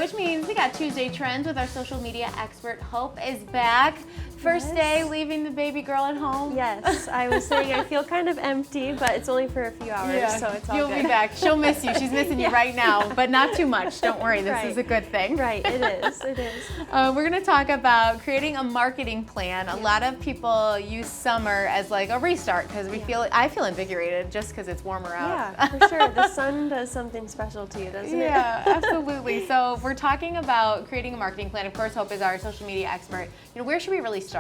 which means we got Tuesday Trends with our social media expert. Hope is back. First day leaving the baby girl at home. Yes, I was saying I feel kind of empty, but it's only for a few hours, so it's all You'll good. be back. She'll miss you. She's missing you right now, but not too much. Don't worry. This is a good thing. Right, it is. It is. We're going to talk about creating a marketing plan. A lot of people use summer as like a restart because I feel invigorated just because it's warmer out. Yeah, for sure. The sun does something special to you, doesn't it? Yeah, absolutely. So we're talking about creating a marketing plan. Of course, Hope is our social media expert. Where should we really start?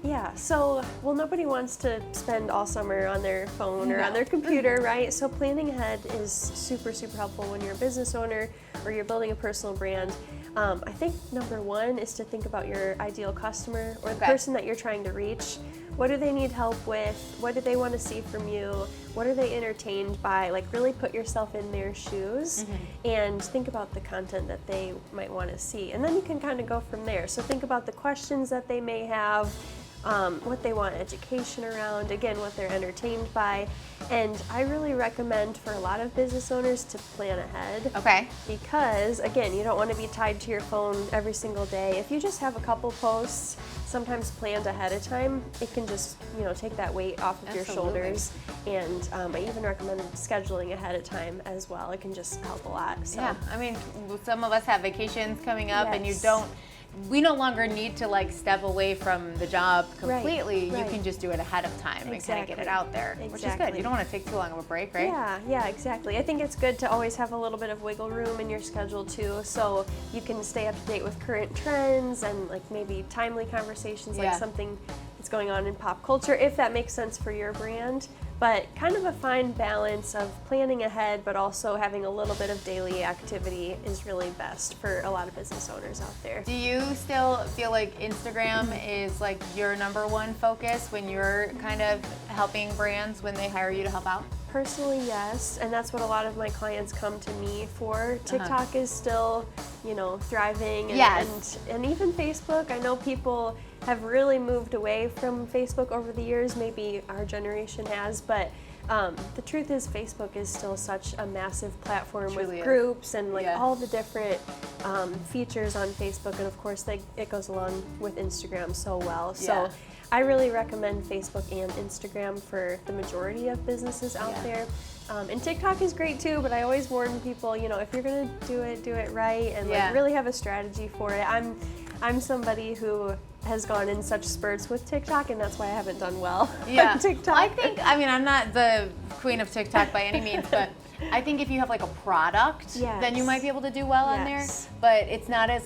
Yeah, so, nobody wants to spend all summer on their phone or on their computer, right? So planning ahead is super, super helpful when you're a business owner or you're building a personal brand. I think number one is to think about your ideal customer or the person that you're trying to reach. What do they need help with? What do they want to see from you? What are they entertained by? Like, really put yourself in their shoes and think about the content that they might want to see. And then you can kind of go from there. So think about the questions that they may have, what they want education around, again, what they're entertained by. And I really recommend for a lot of business owners to plan ahead. Okay. Because, again, you don't want to be tied to your phone every single day. If you just have a couple posts, sometimes planned ahead of time, it can just, take that weight off of your shoulders. And I even recommend scheduling ahead of time as well. It can just help a lot. So. Yeah, I mean, some of us have vacations coming up and we no longer need to step away from the job completely. Right. You can just do it ahead of time and kind of get it out there, which is good. You don't want to take too long of a break, right? Yeah, exactly. I think it's good to always have a little bit of wiggle room in your schedule too, so you can stay up to date with current trends and maybe timely conversations, something that's going on in pop culture, if that makes sense for your brand. But kind of a fine balance of planning ahead, but also having a little bit of daily activity is really best for a lot of business owners out there. Do you still feel like Instagram is your number one focus when you're kind of helping brands when they hire you to help out? Personally, yes, and that's what a lot of my clients come to me for. TikTok is still, thriving, and even Facebook. I know people have really moved away from Facebook over the years. Maybe our generation has, but the truth is Facebook is still such a massive platform with groups and all the different features on Facebook, and of course it goes along with Instagram so well. So I really recommend Facebook and Instagram for the majority of businesses out there. And TikTok is great too, but I always warn people, if you're gonna do it right and really have a strategy for it. I'm somebody who has gone in such spurts with TikTok, and that's why I haven't done well on TikTok. I'm not the queen of TikTok by any means, but I think if you have a product, then you might be able to do well on there. But it's not as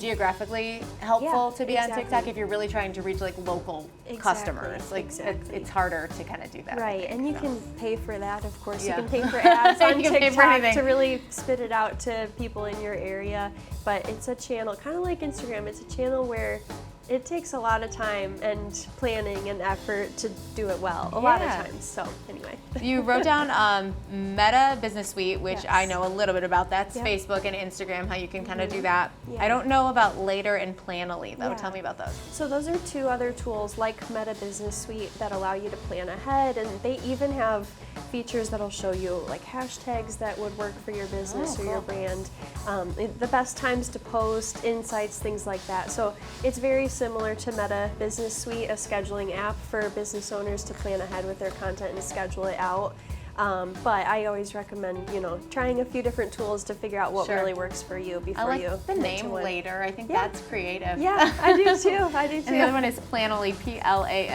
geographically helpful to be on TikTok if you're really trying to reach local customers. It's harder to kind of do that. Right, and you can pay for that, of course. You can pay for ads on TikTok to really spit it out to people in your area. But it's a channel, kind of like Instagram, it's a channel where it takes a lot of time and planning and effort to do it well, a lot of times. So anyway. You wrote down Meta Business Suite, which I know a little bit about. That's Facebook and Instagram, how you can kind of do that. I don't know about Later and Planoly, though. Tell me about those. So those are two other tools like Meta Business Suite that allow you to plan ahead, and they even have features that'll show you hashtags that would work for your business or your brand, the best times to post, insights, things like that. So it's very similar to Meta Business Suite, a scheduling app for business owners to plan ahead with their content and schedule it out. But I always recommend, trying a few different tools to figure out what really works for you before you. I like the name Later. I think that's creative. Yeah, I do too. And the other one is Planoly, Planoly.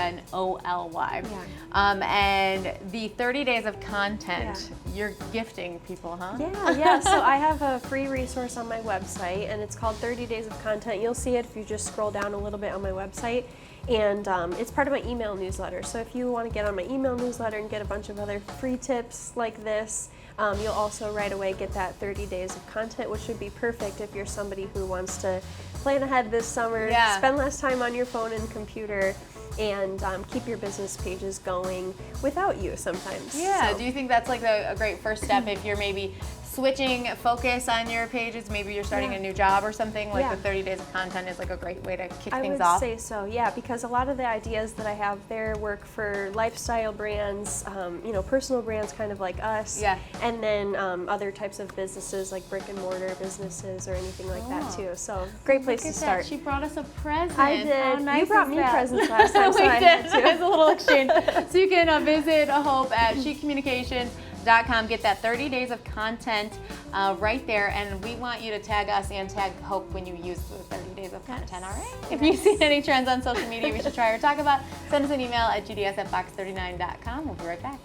And the 30 days of content, you're gifting people, huh? Yeah. So I have a free resource on my website, and it's called 30 Days of Content. You'll see it if you just scroll down a little bit on my website. And it's part of my email newsletter. So if you want to get on my email newsletter and get a bunch of other free tips like this, you'll also right away get that 30 days of content, which would be perfect if you're somebody who wants to plan ahead this summer, spend less time on your phone and computer, and keep your business pages going without you sometimes. Yeah, so. Do you think that's a great first step if you're maybe switching focus on your pages. Maybe you're starting a new job or something. Like the 30 days of content is like a great way to kick things off. I would say so, yeah, because a lot of the ideas that I have there work for lifestyle brands, you know, personal brands kind of like us, and then other types of businesses like brick and mortar businesses or anything like that too. So great place to start. She brought us a present. I did. How nice you brought is me that? presents last time, so we I did. had to. It's a little exchange. So you can visit Hope at chicommunications.com. Get that 30 days of content right there, and we want you to tag us and tag Hope when you use the 30 days of content, all right? If you see any trends on social media we should try or talk about, send us an email at gds@fox39.com. We'll be right back.